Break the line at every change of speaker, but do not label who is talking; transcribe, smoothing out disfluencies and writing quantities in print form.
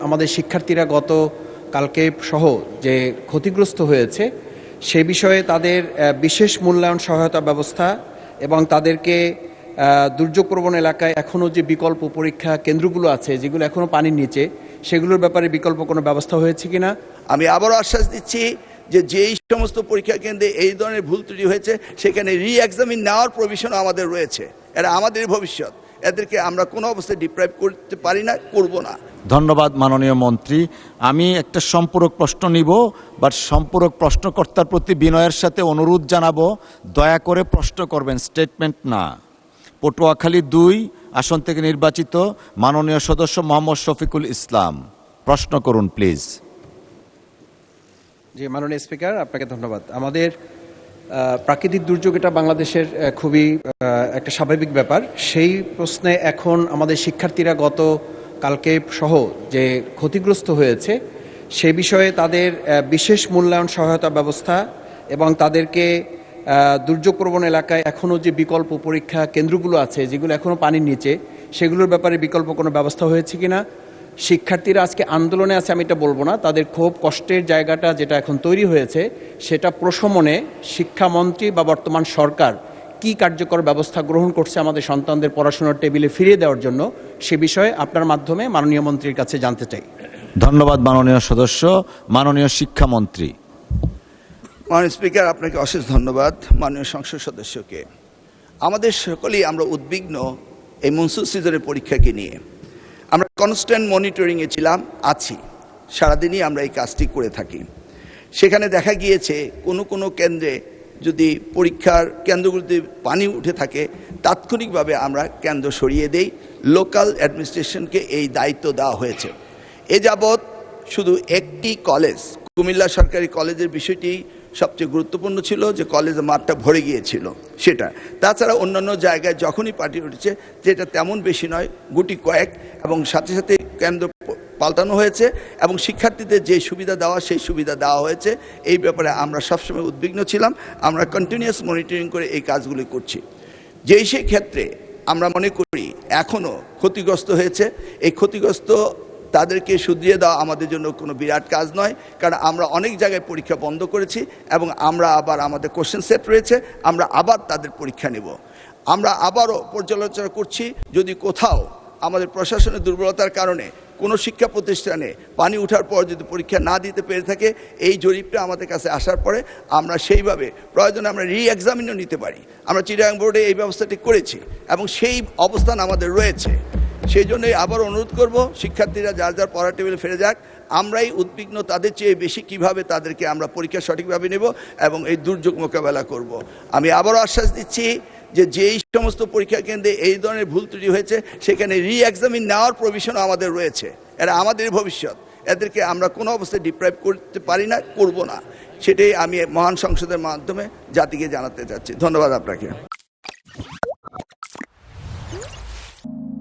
আমাদের শিক্ষার্থীরা কালকে সহ যে ক্ষতিগ্রস্ত হয়েছে সে বিষয়ে তাদের বিশেষ মূল্যায়ন সহায়তা ব্যবস্থা এবং তাদেরকে দুর্যোগপ্রবণ এলাকায় এখনও যে বিকল্প পরীক্ষা কেন্দ্রগুলো আছে যেগুলো এখনও পানির নিচে সেগুলোর ব্যাপারে বিকল্প কোনো ব্যবস্থা হয়েছে কিনা।
আমি আবারও আশ্বাস দিচ্ছি যে যেই সমস্ত পরীক্ষা কেন্দ্রে এই ধরনের ভুল ত্রুটি হয়েছে সেখানে রি-এক্সামিন নেওয়ার প্রভিশনও আমাদের রয়েছে। এরা আমাদের ভবিষ্যৎ, এদেরকে আমরা কোনো অবস্থায় ডিপ্রাইভ করতে পারি না, করব না।
ধন্যবাদ মাননীয় মন্ত্রী। আমি একটা সম্পূরক প্রশ্ন নিব, বাট সম্পূরক প্রশ্নকর্তার প্রতি বিনয়ের সাথে অনুরোধ জানাবো, দয়া করে প্রশ্ন করবেন, স্টেটমেন্ট না। পটুয়াখালী 2 আসন থেকে নির্বাচিত মাননীয় সদস্য মোহাম্মদ শফিকুল ইসলাম, প্রশ্ন করুন প্লিজ।
জি মাননীয় স্পিকার, আপনাকে ধন্যবাদ। আমাদের প্রাকৃতিক দুর্যোগ এটা বাংলাদেশের খুবই একটা স্বাভাবিক ব্যাপার। সেই প্রশ্নে এখন আমাদের শিক্ষার্থীরা কালকে সহ যে ক্ষতিগ্রস্ত হয়েছে সে বিষয়ে তাদের বিশেষ মূল্যায়ন সহায়তা ব্যবস্থা এবং তাদেরকে দুর্যোগপ্রবণ এলাকায় এখনও যে বিকল্প পরীক্ষা কেন্দ্রগুলো আছে যেগুলো এখনও পানির নিচে সেগুলোর ব্যাপারে বিকল্প কোনো ব্যবস্থা হয়েছে কিনা। শিক্ষার্থীরা আজকে আন্দোলনে আছে আমি এটা বলবো না, তাদের ক্ষোভ কষ্টের জায়গাটা যেটা এখন তৈরি হয়েছে সেটা প্রশমনে শিক্ষামন্ত্রী বা বর্তমান সরকার কি কার্যকর ব্যবস্থা গ্রহণ করছে আমাদের সন্তানদের পড়াশোনার টেবিলে ফিরিয়ে দেওয়ার জন্য, সে বিষয়ে আপনার মাধ্যমে মাননীয় মন্ত্রীর কাছে জানতে চাই।
ধন্যবাদ মাননীয় সদস্য। মাননীয় শিক্ষামন্ত্রী।
মাননীয় স্পিকার, আপনাকে অশেষ ধন্যবাদ। মাননীয় সংসদ সদস্যকে, আমাদের সকলেই আমরা উদ্বিগ্ন এই মনসুন সিজনের পরীক্ষাকে নিয়ে। আমরা কনস্ট্যান্ট মনিটরিংয়ে ছিলাম, আছি, সারাদিনই আমরা এই কাজটি করে থাকি। সেখানে দেখা গিয়েছে কোনো কেন্দ্রে যদি পরীক্ষার কেন্দ্রগুলিতে পানি উঠে থাকে তাৎক্ষণিকভাবে আমরা কেন্দ্র সরিয়ে দেই, লোকাল অ্যাডমিনিস্ট্রেশনকে এই দায়িত্ব দেওয়া হয়েছে। এ যাবৎ শুধু একটি কলেজ, কুমিল্লা সরকারি কলেজের বিষয়টি সবচেয়ে গুরুত্বপূর্ণ ছিল, যে কলেজের মাঠটা ভরে গিয়েছিল সেটা। তাছাড়া অন্যান্য জায়গায় যখনই পার্টি উঠেছে, যেটা তেমন বেশি নয়, গুটি কয়েক, এবং সাথে সাথে কেন্দ্র পাল্টানো হয়েছে এবং শিক্ষার্থীদের যে সুবিধা দেওয়া সেই সুবিধা দেওয়া হয়েছে। এই ব্যাপারে আমরা সবসময় উদ্বিগ্ন ছিলাম। আমরা কন্টিনিউয়াস মনিটরিং করে এই কাজগুলি করছি। সেই ক্ষেত্রে আমরা মনে করি এখনও ক্ষতিগ্রস্ত হয়েছে, এই ক্ষতিগ্রস্ত তাদেরকে শুধরিয়ে দেওয়া আমাদের জন্য কোনো বিরাট কাজ নয়, কারণ আমরা অনেক জায়গায় পরীক্ষা বন্ধ করেছি এবং আমরা আবার আমাদের কোশ্চেন সেট রয়েছে, আমরা আবার তাদের পরীক্ষা নেব। আমরা আবারও পর্যালোচনা করছি, যদি কোথাও আমাদের প্রশাসনের দুর্বলতার কারণে কোনো শিক্ষা প্রতিষ্ঠানে পানি ওঠার পর যদি পরীক্ষা না দিতে পেরে থাকে, এই জরিপটা আমাদের কাছে আসার পরে আমরা সেইভাবে প্রয়োজনে আমরা রি-এক্সামিনও নিতে পারি। আমরা চিটাগাং বোর্ডে এই ব্যবস্থাটি করেছি এবং সেই অবস্থান আমাদের রয়েছে। সেই জন্যই আবার অনুরোধ করব, শিক্ষার্থীরা যার যার পড়ার টেবিলে ফিরে যাক। আমরাই উদ্বিগ্ন তাদের চেয়ে বেশি কিভাবে তাদেরকে আমরা পরীক্ষা সঠিকভাবে নেব এবং এই দুর্যোগ মোকাবেলা করব। আমি আবারও আশ্বাস দিচ্ছি যে যেই সমস্ত পরীক্ষা কেন্দ্রে এই ধরনের ভুল ত্রুটি হয়েছে সেখানে রি-এক্সামিন নেওয়ার প্রভিশনও আমাদের রয়েছে। এরা আমাদের ভবিষ্যৎ, এদেরকে আমরা কোনো অবস্থায় ডিপ্রাইভ করতে পারি না, করব না। সেটাই আমি মহান সংসদের মাধ্যমে জাতিকে জানাতে চাচ্ছি। ধন্যবাদ আপনাকে।